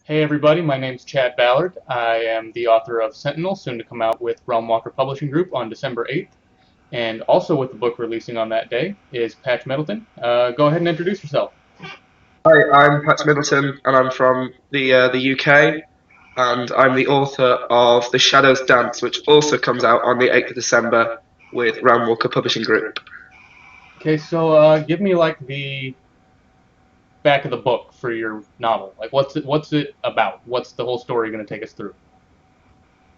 Hey everybody, my name's Chad Ballard. I am the author of Sentinel, soon to come out with Realmwalker Publishing Group on December 8th. And also with the book releasing on that day is Patch Middleton. Go ahead and introduce yourself. Hi, I'm Pat Middleton, and I'm from the UK, and I'm the author of The Shadows Dance, which also comes out on the 8th of December with Realmwalker Publishing Group. Okay, so give me like the back of the book for your novel. Like what's it about? What's the whole story going to take us through?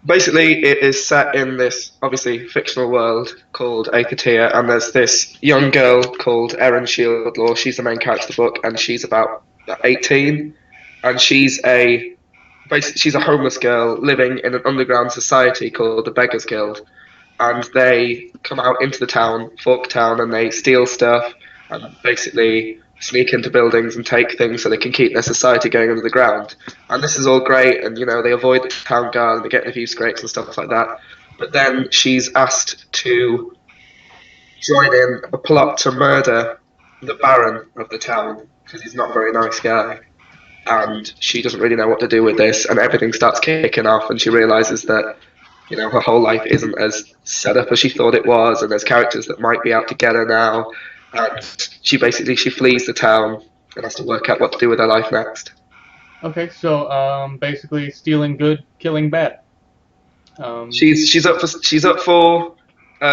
Basically, it is set in this obviously fictional world called Achatea, and there's this young girl called Erin Shieldlaw. She's the main character of the book, and she's about 18, and she's a homeless girl living in an underground society called the Beggars Guild, and they come out into the town, Fork Town, and they steal stuff and basically sneak into buildings and take things so they can keep their society going under the ground. And this is all great, and they avoid the town guard and they get in a few scrapes and stuff like that. But then she's asked to join in a plot to murder the Baron of the town because he's not a very nice guy. And she doesn't really know what to do with this, and everything starts kicking off, and she realizes that her whole life isn't as set up as she thought it was, and there's characters that might be out to get her now. And she flees the town and has to work out what to do with her life next. Okay, so basically stealing good, killing bad. Um, She's up for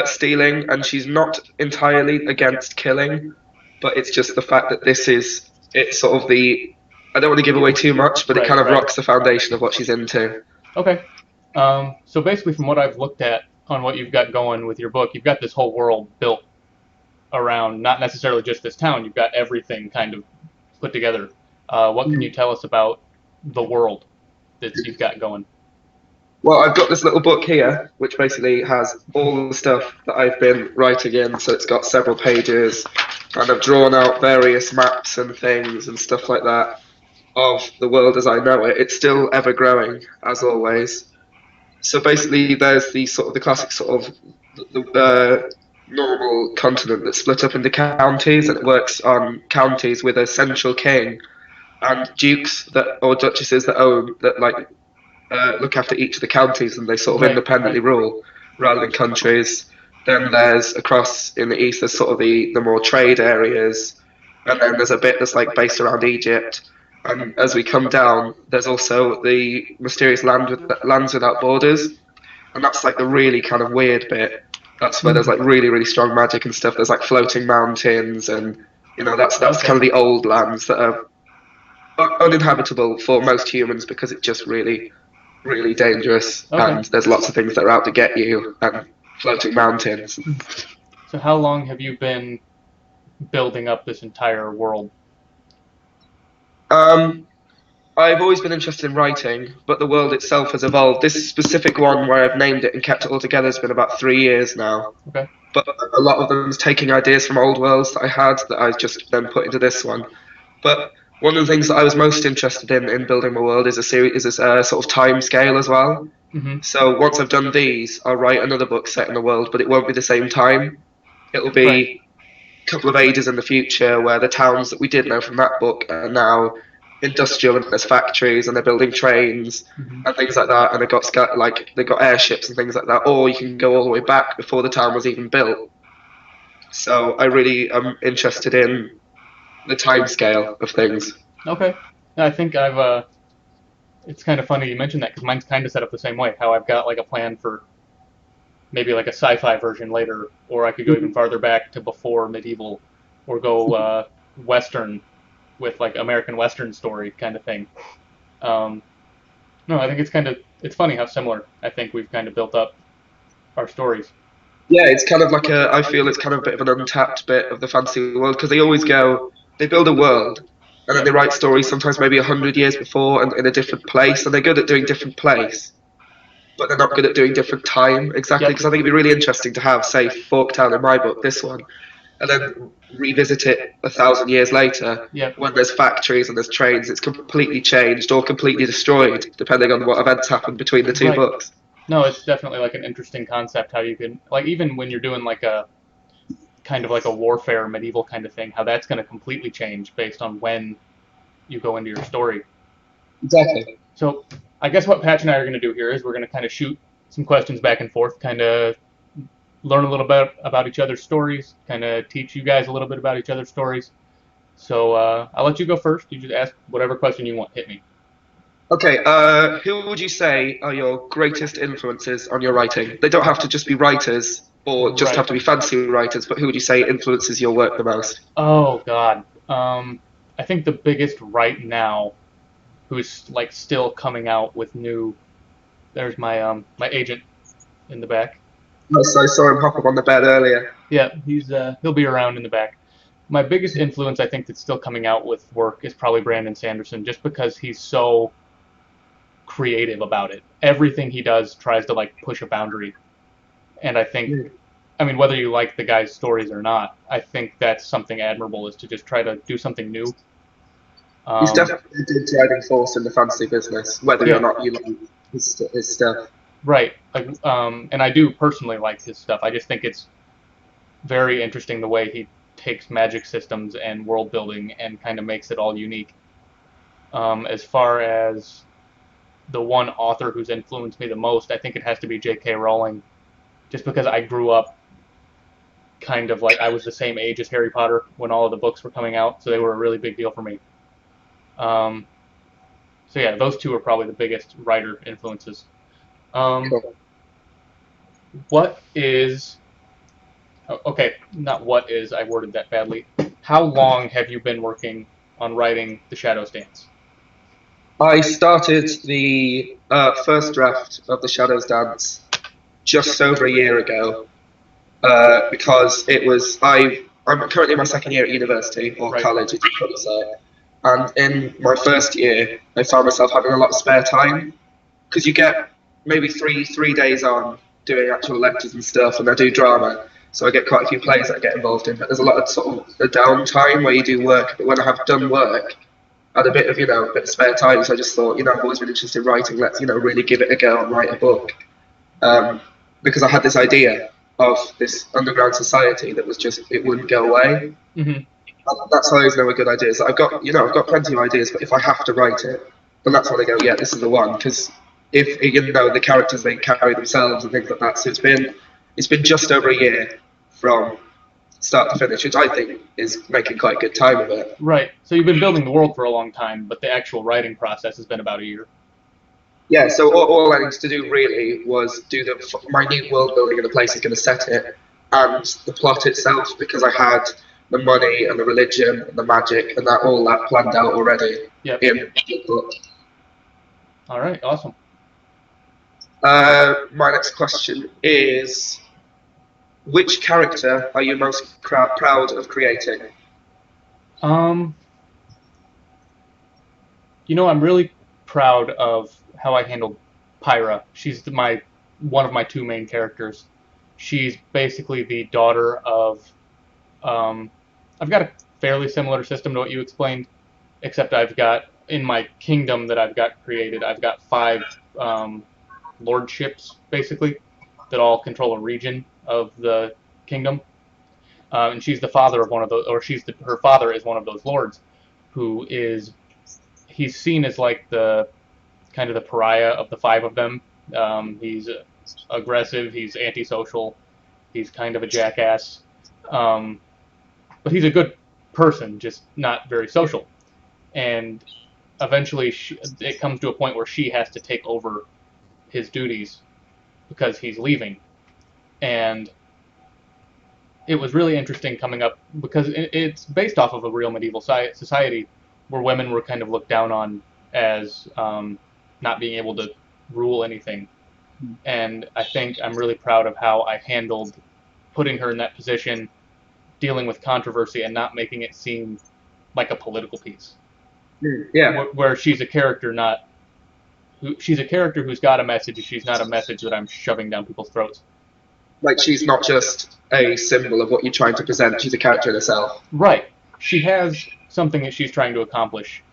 stealing, and she's not entirely against killing, but it's just the fact that it's sort of the I don't want to give away too much, but it right, kind of right. rocks the foundation of what she's into. Okay. So basically, from what I've looked at on what you've got going with your book, you've got this whole world built around not necessarily just this town. You've got everything kind of put together. What can you tell us about the world that you've got going? Well, I've got this little book here, which basically has all the stuff that I've been writing in. So it's got several pages, and I've drawn out various maps and things and stuff like that of the world as I know it. It's still ever growing, as always. So basically, there's the sort of the classic sort of the normal continent that's split up into counties, and it works on counties with a central king and dukes that or duchesses that own that look after each of the counties, and they sort of Right, independently right. rule rather than countries. Then there's across in the east, there's sort of the more trade areas, and then there's a bit that's like based around Egypt. And as we come down, there's also the mysterious lands without borders, and that's like the really kind of weird bit. That's where there's Hmm. like really really strong magic and stuff. There's like floating mountains, and that's kind Okay. of the old lands that are uninhabitable for most humans because it's just really really dangerous, Okay. and there's lots of things that are out to get you, and floating mountains. So how long have you been building up this entire world? Um, I've always been interested in writing, but the world itself has evolved. This specific one, where I've named it and kept it all together, has been about 3 years now. Okay. But a lot of them is taking ideas from old worlds that I had that I just then put into this one. But one of the things that I was most interested in building my world is a sort of time scale as well. Hmm. So once I've done these, I'll write another book set in the world, but it won't be the same time. It'll Right. be a couple of ages in the future where the towns that we did know from that book are now industrial, and there's factories and they're building trains Hmm. and things like that, and they've got airships and things like that. Or you can go all the way back before the town was even built. So I really am interested in the time scale of things. Okay. I think it's kind of funny you mentioned that because mine's kind of set up the same way. How I've got like a plan for maybe like a sci-fi version later, or I could go even farther back to before medieval, or go Western with like American Western story kind of thing. Um, no, I think it's funny how similar I think we've kind of built up our stories. Yeah, it's kind of like I feel it's kind of a bit of an untapped bit of the fantasy world because they build a world, and then Yep. they write stories sometimes maybe 100 years before and in a different place, and they're good at doing different place, but they're not good at doing different time exactly. Yep. Because I think it'd be really interesting to have, say, Forktown in my book, this one, and then revisit it 1,000 years later Yep. when there's factories and there's trains. It's completely changed or completely destroyed depending on what events happened between the two Right. books. No, it's definitely like an interesting concept how you can like even when you're doing like a kind of like a warfare medieval kind of thing, how that's going to completely change based on when you go into your story. Exactly. So I guess what Patch and I are going to do here is we're going to kind of shoot some questions back and forth, kind of learn a little bit about each other's stories, kind of teach you guys a little bit about each other's stories. So I'll let you go first. You just ask whatever question you want. Hit me. Okay, who would you say are your greatest influences on your writing? They don't have to just be writers or just have Right. to be fancy writers, but who would you say influences your work the most? Oh God. I think the biggest right now, who's like still coming out with new. There's my agent in the back. Yes, I saw him hop up on the bed earlier. Yeah, he'll be around in the back. My biggest influence, I think, that's still coming out with work is probably Brandon Sanderson, just because he's so creative about it. Everything he does tries to like push a boundary, and I think, Hmm. I mean, whether you like the guy's stories or not, I think that's something admirable is to just try to do something new. He's Um, definitely a good driving force in the fantasy business, whether or yeah, not you like his stuff. right. Like, and I do personally like his stuff. I just think it's very interesting the way he takes magic systems and world building and kind of makes it all unique. As far as the one author who's influenced me the most, I think it has to be J.K. Rowling, just because I grew up kind of like I was the same age as Harry Potter when all of the books were coming out, so they were a really big deal for me. Um, so yeah, those two are probably the biggest writer influences. Um, Cool. what is okay? Not what is. I worded that badly. How long have you been working on writing The Shadows Dance? I started the first draft of the Shadows Dance just over a year ago because it was I'm currently in my second year at university or Right. college, as you probably say, and in my first year, I found myself having a lot of spare time because you get maybe three days on doing actual lectures and stuff, and I do drama, so I get quite a few plays that I get involved in. But there's a lot of sort of a downtime where you do work. But when I have done work, I had a bit of a bit of spare time, so I just thought, I've always been interested in writing. Let's really give it a go and write a book. Um, because I had this idea of this underground society that was just it wouldn't go away. Mm-hmm. And that's how I always know a good idea is that I've got plenty of ideas, but if I have to write it, then that's when I go, yeah, this is the one. Because if the characters they carry themselves and things like that. So it's been just over a year from start to finish, which I think is making quite a good time of it. Right. So you've been building the world for a long time, but the actual writing process has been about a year. Yeah, so all I needed to do really was do the minute world building and the place is going to set it, and the plot itself because I had the money and the religion and the magic and all that planned out already Yep. in the book. All right. Awesome. My next question is: which character are you most proud of creating? Um, I'm really proud of how I handled Pyra. She's my one of my two main characters. She's basically the daughter of. Um, I've got a fairly similar system to what you explained, except I've got in my kingdom that I've got created. I've got five um, lordships basically that all control a region of the kingdom, and she's the father of one of those, or her father is one of those lords, who is he's seen as like the kind of the pariah of the five of them. He's aggressive, he's antisocial, he's kind of a jackass, um, but he's a good person, just not very social. And eventually, it comes to a point where she has to take over his duties because he's leaving. And it was really interesting coming up because it's based off of a real medieval society where women were kind of looked down on as not being able to rule anything. And I think I'm really proud of how I handled putting her in that position, dealing with controversy, and not making it seem like a political piece. Yeah, Where she's a character, not she's a character who's got a message. She's not a message that I'm shoving down people's throats. like she's not just a symbol of what you're trying to present; she's a character in herself. Right. She has something that she's trying to accomplish,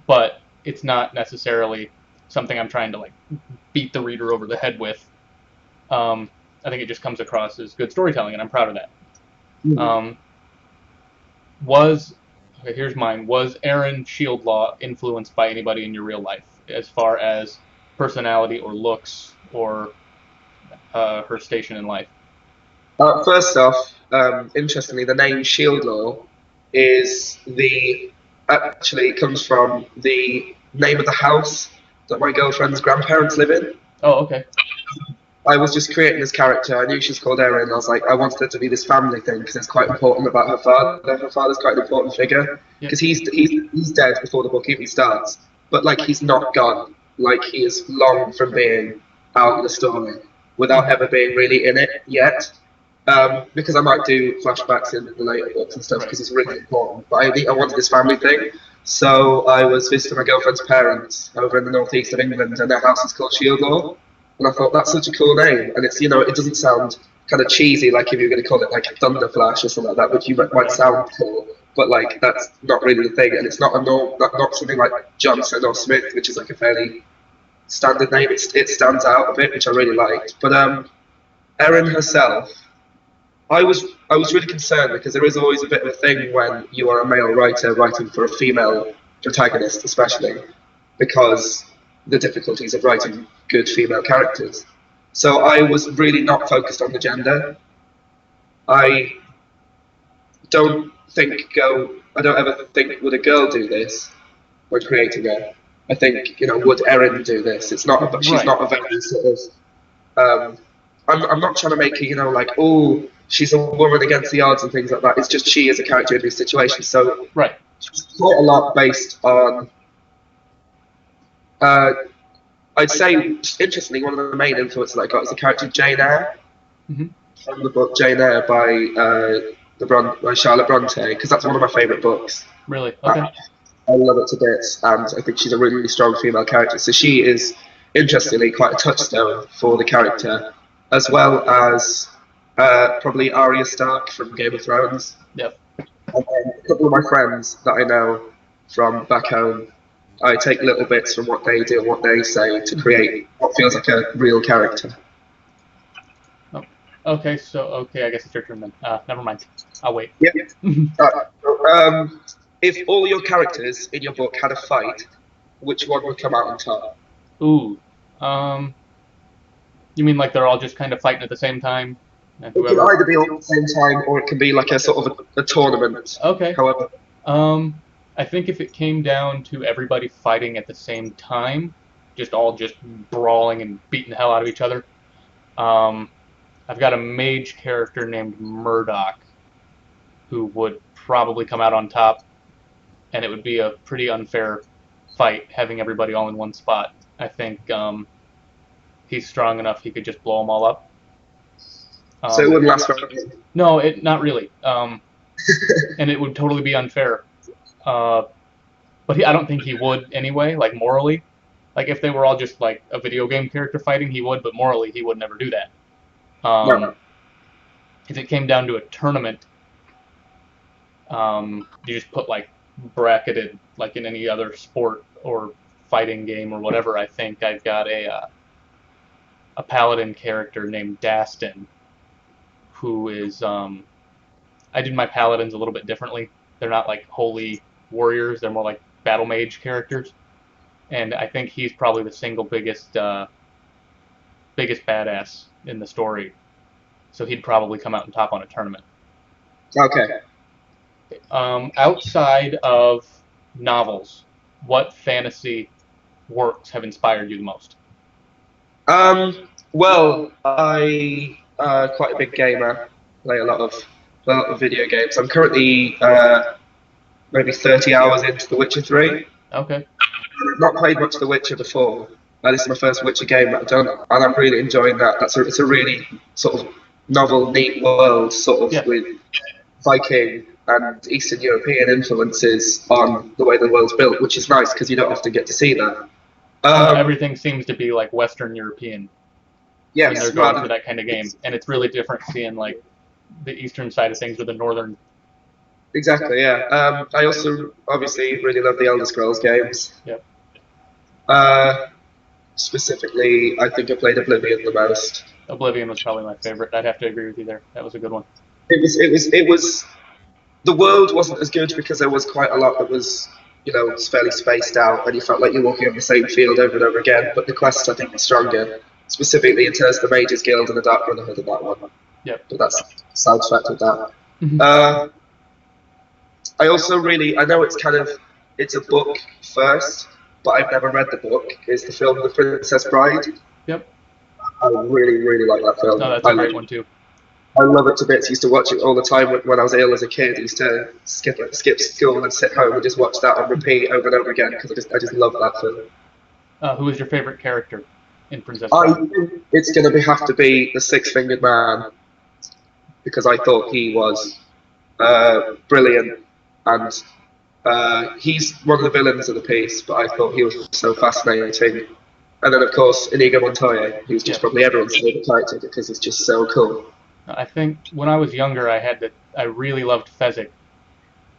but it's not necessarily something I'm trying to like beat the reader over the head with. I think it just comes across as good storytelling, and I'm proud of that. Mm. Um, was Okay, here's mine. Was Erin Shieldlaw influenced by anybody in your real life, as far as personality or looks or her station in life? First off, interestingly, the name Shieldlaw is the actually it comes from the name of the house that my girlfriend's grandparents live in. Oh, okay. I was just creating this character. I knew she's called Erin. I was like, I wanted her to be this family thing because it's quite important about her father. Her father's quite an important figure Yep. because he's dead before the book even starts. But like he's not gone. Like he is long from being out of the story without ever being really in it yet. Because I might do flashbacks in the later books and stuff because it's really important. But I wanted this family thing. So I was visiting my girlfriend's parents over in the northeast of England, and their house is called Shieldlaw. And I thought that's such a cool name, and it's it doesn't sound kind of cheesy like if you're going to call it like Thunder Flash or something like that, which you might sound cool, but like that's not really the thing, and it's not not something like Johnson or Smith, which is like a fairly standard name. It stands out a bit, which I really liked. But Erin herself, I was really concerned because there is always a bit of a thing when you are a male writer writing for a female protagonist, especially because the difficulties of writing good female characters. So I was really not focused on the gender. I don't I don't ever think, would a girl do this when creating her? I think, would Erin do this? It's not, but she's not a very sort of, I'm not trying to make her, like, oh, she's a woman against the odds and things like that. It's just she is a character in this situation. So she's quite a lot based on, I'd say, interestingly, one of the main influences I got is the character Jane Eyre from the book Jane Eyre by Charlotte Bronte, because that's one of my favourite books. Really? Okay. I love it to bits, and I think she's a really strong female character. So she is, interestingly, quite a touchstone for the character, as well as probably Arya Stark from Game of Thrones. Yep. And then a couple of my friends that I know from back home, I take little bits from what they do and what they say to create what feels like a real character. Oh. Okay, I guess it's your turn then. Never mind. I'll wait. Yeah. If all your characters in your book had a fight, which one would come out on top? Ooh. You mean like they're all just kind of fighting at the same time? And It can either be all at the same time, or it can be like a sort of a tournament. Okay. However. I think if it came down to everybody fighting at the same time, all brawling and beating the hell out of each other, I've got a mage character named Murdoch who would probably come out on top, and it would be a pretty unfair fight having everybody all in one spot. I think he's strong enough he could just blow them all up. So it wouldn't last very long? No, not really. And it would totally be unfair. But I don't think he would anyway, like morally. Like if they were all just like a video game character fighting, he would, but morally he would never do that. No. If it came down to a tournament, you just put like bracketed, like in any other sport or fighting game or whatever. I think I've got a paladin character named Dastin, who is I did my paladins a little bit differently. They're not like holy warriors; they're more like battle mage characters, and I think he's probably the single biggest badass in the story. So he'd probably come out on top on a tournament. Okay. Outside of novels, what fantasy works have inspired you the most? Well, I quite a big gamer. Play a lot of video games. I'm currently maybe 30 hours into The Witcher 3. Okay. I've not played much The Witcher before. This is my first Witcher game that I've done, and I'm really enjoying that. It's a really sort of novel, neat world, sort of with Viking and Eastern European influences on the way the world's built, which is nice because you don't often get to see that. Everything seems to be like Western European. Yes, when they're going for that kind of game, and it's really different seeing like the eastern side of things or the northern. Exactly, yeah. I also obviously really love the Elder Scrolls games. Yep. Specifically, I think I played Oblivion the most. Oblivion was probably my favorite. I'd have to agree with you there. That was a good one. It was the world wasn't as good because there was quite a lot that was, fairly spaced out, and you felt like you're walking on the same field over and over again. But the quests, I think, were stronger, specifically in terms of the Mages Guild and the Dark Brotherhood of that one. Yep. But that's a side fact of that. Mhm. I also I know it's a book first, but I've never read the book. Is the film The Princess Bride? Yep. I really, really like that film. No, that's a great one too. I love it to bits. I used to watch it all the time when I was ill as a kid. I used to skip school and sit home and just watch that on repeat over and over again because I just love that film. Who is your favorite character in Princess I Bride? think it's going to have to be the Six-Fingered Man because I thought he was brilliant, and he's one of the villains of the piece, but I thought he was so fascinating. And then, of course, Inigo Montoya, who's just probably everyone's favorite character because he's just so cool. I think when I was younger, I really loved Fezzik.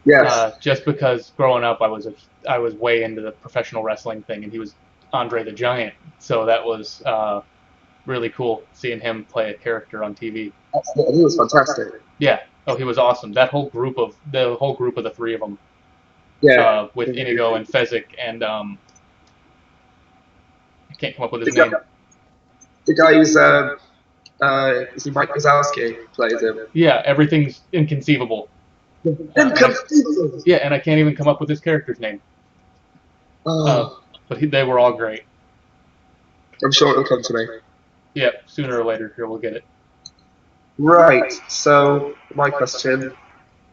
Yes. Just because growing up, I was way into the professional wrestling thing, and he was Andre the Giant, so that was really cool seeing him play a character on TV. He was fantastic. Yeah. Oh, he was awesome. That whole group of the three of them. Yeah. With Inigo and Fezzik and I can't come up with his name. The guy who's is he Mike Wazowski plays him? Yeah, everything's inconceivable. Inconceivable. Yeah, and I can't even come up with his character's name. Oh. But they were all great. I'm sure it'll come to me. Yeah, sooner or later, here we'll get it. Right. So my question: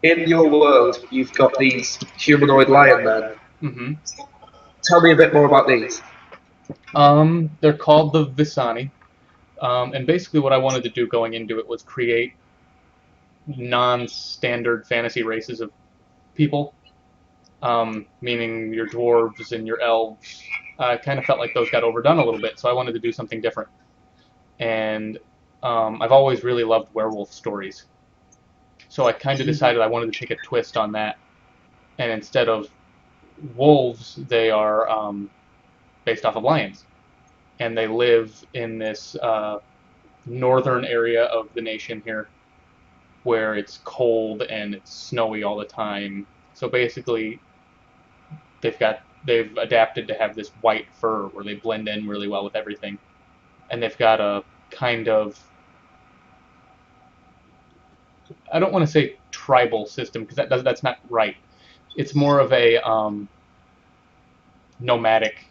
in your world, you've got these humanoid lion men. Mm-hmm. Tell me a bit more about these. They're called the Visani. And basically what I wanted to do going into it was create non-standard fantasy races of people, meaning your dwarves and your elves. I kind of felt like those got overdone a little bit, so I wanted to do something different. And I've always really loved werewolf stories. So I kind of decided I wanted to take a twist on that. And instead of wolves, they are based off of lions. And they live in this northern area of the nation here where it's cold and it's snowy all the time. So basically they've adapted to have this white fur where they blend in really well with everything. And they've got a kind of, I don't want to say tribal system because that's not right. It's more of a nomadic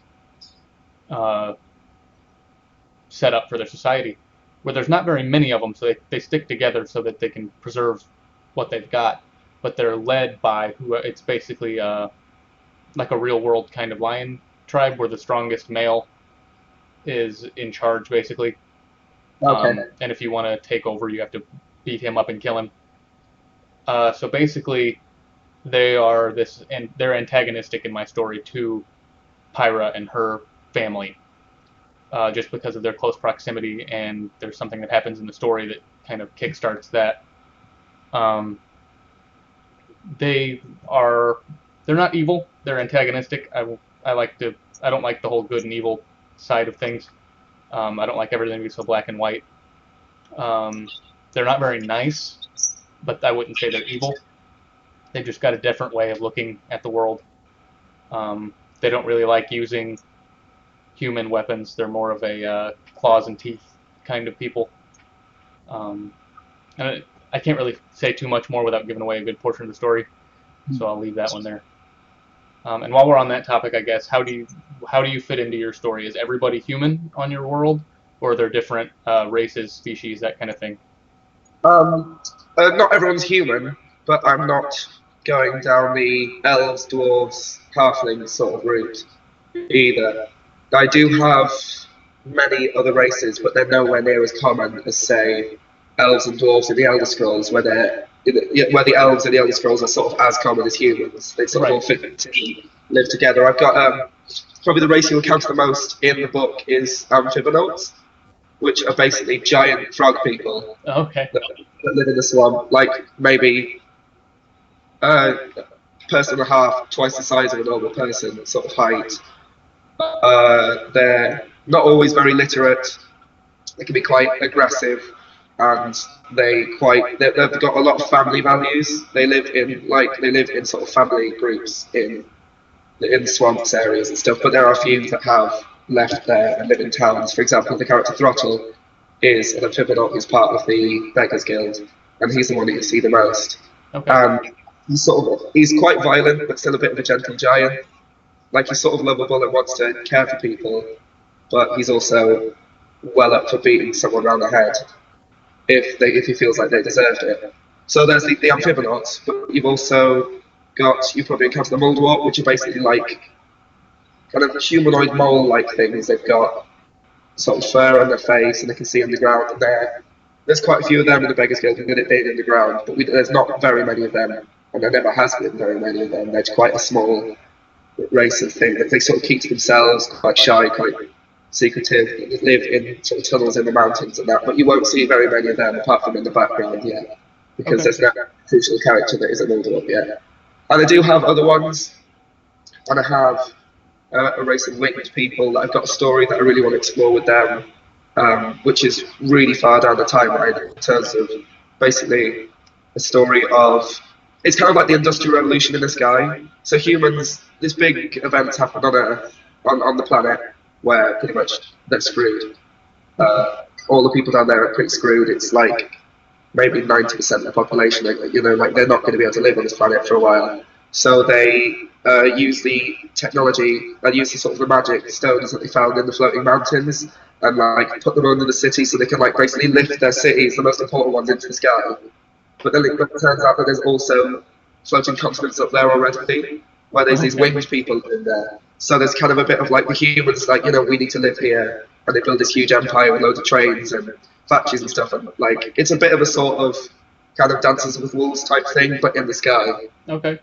set up for their society, where there's not very many of them, so they stick together so that they can preserve what they've got. But they're led by it's basically like a real world kind of lion tribe, where the strongest male is in charge, basically. Okay. And if you want to take over, you have to beat him up and kill him. So basically, they're antagonistic in my story to Pyra and her family. Just because of their close proximity, and there's something that happens in the story that kind of kickstarts that. They're not evil. They're antagonistic. I don't like the whole good and evil side of things. I don't like everything to be so black and white. They're not very nice, but I wouldn't say they're evil. They've just got a different way of looking at the world. They don't really like using human weapons. They're more of a claws and teeth kind of people. And I can't really say too much more without giving away a good portion of the story, so I'll leave that one there. And while we're on that topic, I guess, how do you fit into your story? Is everybody human on your world, or are there different races, species, that kind of thing? Not everyone's human, but I'm not going down the elves, dwarves, halflings sort of route either. I do have many other races, but they're nowhere near as common as, say, elves and dwarves in the Elder Scrolls, where the elves in the Elder Scrolls are sort of as common as humans. They sort of all fit to live together. I've got probably the race you'll encounter the most in the book is amphibonauts, which are basically giant frog people. Okay. That live in the swamp, like maybe a person and a half, twice the size of a normal person, sort of height. They're not always very literate. They can be quite aggressive. and they've got a lot of family values. They live in sort of family groups in swamps areas and stuff. But there are a few that have left there and live in towns. For example, the character Throttle is an amphibonaut who's part of the Beggars Guild, and he's the one that you see the most. Okay. And he's quite violent, but still a bit of a gentle giant. Like he's sort of lovable and wants to care for people, but he's also well up for beating someone around the head if he feels like they deserved it. So there's the amphibonauts, but you've probably encountered the Moldwort, which are basically like kind of humanoid mole-like things. They've got sort of fur on their face, and they can see underground. And there's quite a few of them in the Beggars Guild with it being underground, but there's not very many of them, and there never has been very many of them. They're quite a small race of things that they sort of keep to themselves, quite shy, quite secretive. They live in sort of tunnels in the mountains and that, but you won't see very many of them apart from in the background yet, because there's no crucial character that isn't ordered up yet. And I do have other ones, and I have a race of winged people that I've got a story that I really want to explore with them, which is really far down the timeline in terms of basically a story of. It's kind of like the Industrial Revolution in the sky. So humans, these big events happen on Earth, on the planet, where pretty much they're screwed. All the people down there are pretty screwed. It's like maybe 90% of the population, like they're not going to be able to live on this planet for a while. So they use the technology, they use the sort of the magic stones that they found in the floating mountains, and like put them under the city so they can like basically lift their cities, the most important ones, into the sky. But then it turns out that there's also floating continents up there already, where there's these winged people in there. So there's kind of a bit of like the humans, like, we need to live here. And they build this huge empire with loads of trains and factories and stuff. And like, it's a bit of a sort of kind of Dances with Wolves type thing, but in the sky. Okay.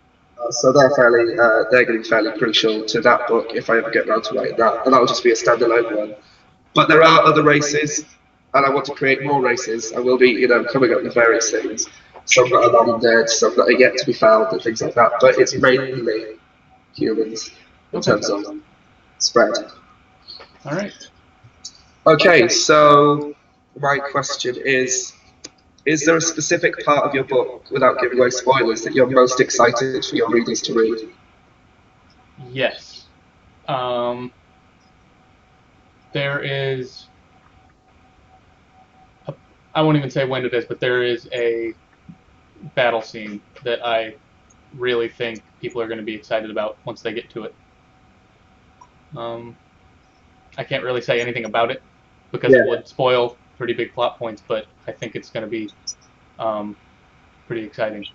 So they're getting fairly crucial to that book if I ever get around to writing that. And that'll just be a standalone one. But there are other races, and I want to create more races. I will be, coming up with various things. Some that are long dead, some that are yet to be found, and things like that. But it's mainly humans in terms of spread. All right. Okay, so my question is there a specific part of your book, without giving away spoilers, that you're most excited for your readers to read? Yes. There is... I won't even say when it is, but there is a battle scene that I really think people are going to be excited about once they get to it. I can't really say anything about it because it would spoil pretty big plot points, but I think it's going to be pretty exciting.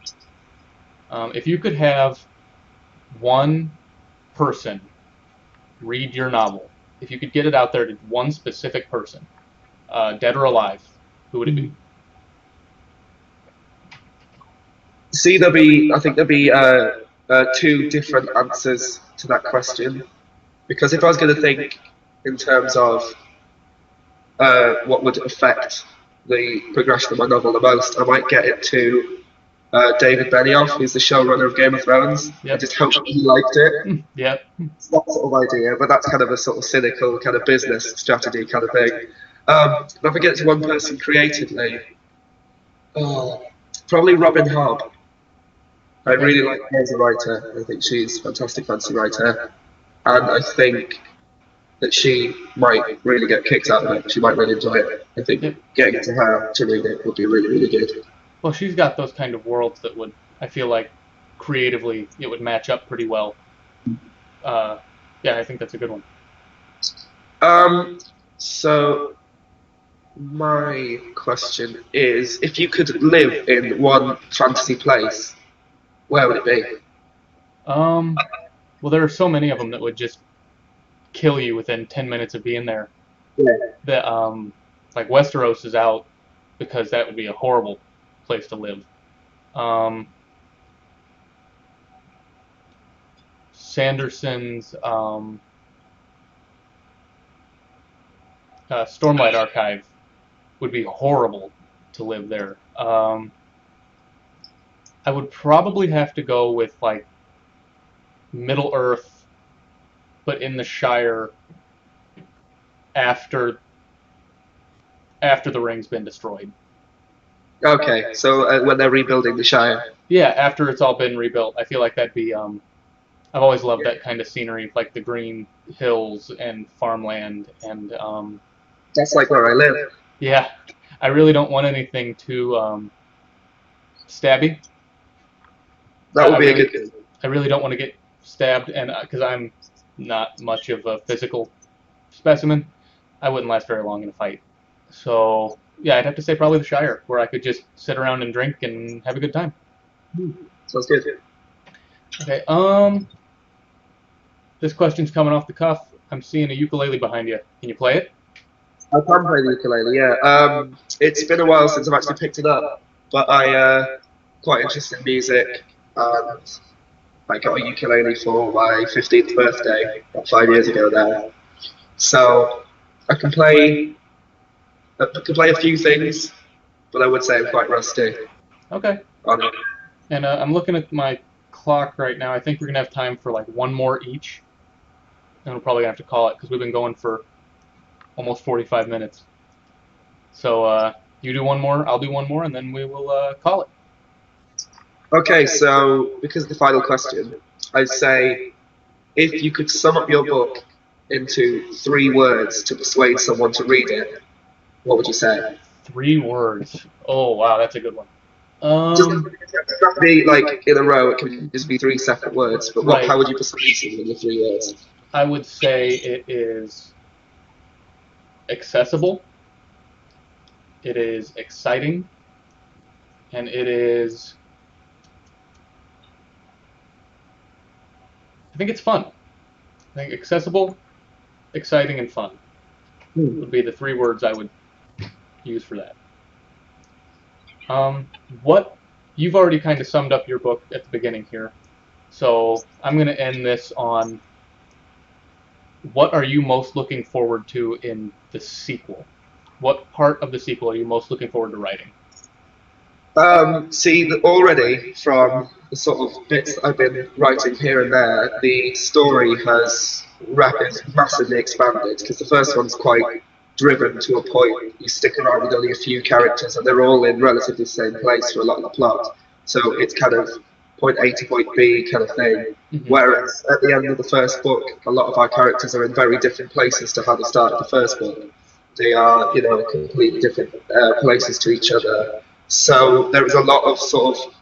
If you could have one person read your novel, if you could get it out there to one specific person, dead or alive, who would it be? See, I think there'll be two different answers to that question. Because if I was going to think in terms of what would affect the progression of my novel the most, I might get it to David Benioff, who's the showrunner of Game of Thrones. Yep. I just hope he liked it. Yep. It's that sort of idea, but that's kind of a sort of cynical kind of business strategy kind of thing. If I get it to one person creatively, probably Robin Hobb. I really like her as a writer. I think she's a fantastic fantasy writer. And I think that she might really get kicks out of it. She might really enjoy it. I think getting it to her to read it would be really, really good. Well, she's got those kind of worlds that would, I feel like, creatively, it would match up pretty well. Yeah, I think that's a good one. So, my question is, if you could live in one fantasy place, where would it be? Well, there are so many of them that would just kill you within 10 minutes of being there. Yeah. That, like, Westeros is out because that would be a horrible place to live. Sanderson's Stormlight Archive would be horrible to live there. I would probably have to go with, like, Middle Earth, but in the Shire after the ring's been destroyed. Okay, so when they're rebuilding the Shire. Yeah, after it's all been rebuilt, I feel like that'd be. I've always loved that kind of scenery, like the green hills and farmland, and That's like where I live. yeah, I really don't want anything too stabby. That would be a good thing. I really don't want to get stabbed, and because I'm not much of a physical specimen, I wouldn't last very long in a fight. So yeah, I'd have to say probably the Shire, where I could just sit around and drink and have a good time. Sounds good. Okay. This question's coming off the cuff. I'm seeing a ukulele behind you. Can you play it? I can play the ukulele, yeah. It's been a while since I've actually picked it up, but I quite interested in music, and I got a ukulele for my 15th birthday, about 5 years ago now. So I can play a few things, but I would say I'm quite rusty Okay. on it. And I'm looking at my clock right now. I think we're gonna have time for like one more each, and we're probably gonna have to call it because we've been going for almost 45 minutes. So you do one more, I'll do one more, and then we will call it. Okay, so because of the final question, I'd say if you could sum up your book into 3 words to persuade someone to read it, what would you say? 3 words. Oh wow, that's a good one. Just doesn't have to be like in a row. It can just be 3 separate words. But Right. how would you persuade someone in the 3 words? I would say it is accessible, it is exciting, and it is. I think it's fun. I think accessible, exciting, and fun would be the 3 words I would use for that. What you've already kind of summed up your book at the beginning here, so I'm going to end this on what are you most looking forward to in the sequel? What part of the sequel are you most looking forward to writing? See, already from the sort of bits that I've been writing here and there, the story has massively expanded because the first one's quite driven to a point. You stick around with only a few characters, and they're all in relatively the same place for a lot of the plot. So it's kind of point A to point B kind of thing. Mm-hmm. Whereas at the end of the first book, a lot of our characters are in very different places to how they started the first book. They are, completely different places to each other. So there is a lot of sort of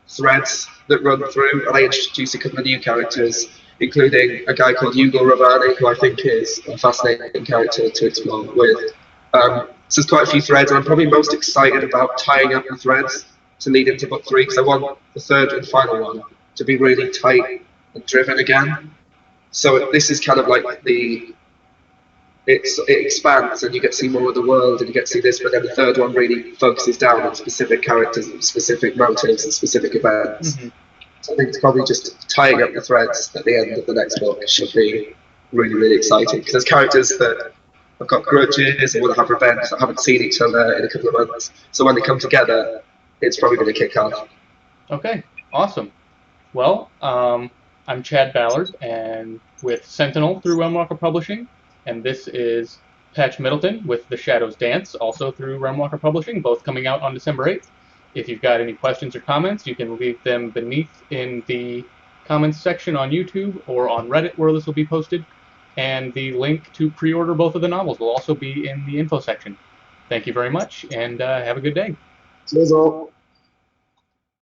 threads that run through, and I introduce a couple of new characters, including a guy called Hugo Ravani, who I think is a fascinating character to explore with. So there's quite a few threads, and I'm probably most excited about tying up the threads to lead into book 3, because I want the third and final one to be really tight and driven again. So this is kind of like it expands, and you get to see more of the world, and you get to see this, but then the third one really focuses down on specific characters and specific motives and specific events. Mm-hmm. So I think it's probably just tying up the threads at the end of the next book should be really, really exciting, because there's characters that have got grudges and want to have revenge that haven't seen each other in a couple of months. So when they come together, it's probably going to kick off. Okay, awesome. Well, I'm Chad Ballard, and with Sentinel through Realmwalker Publishing, and this is Patch Middleton with The Shadows Dance, also through Realmwalker Publishing, both coming out on December 8th. If you've got any questions or comments, you can leave them beneath in the comments section on YouTube or on Reddit, where this will be posted. And the link to pre-order both of the novels will also be in the info section. Thank you very much, and have a good day. Cheers all.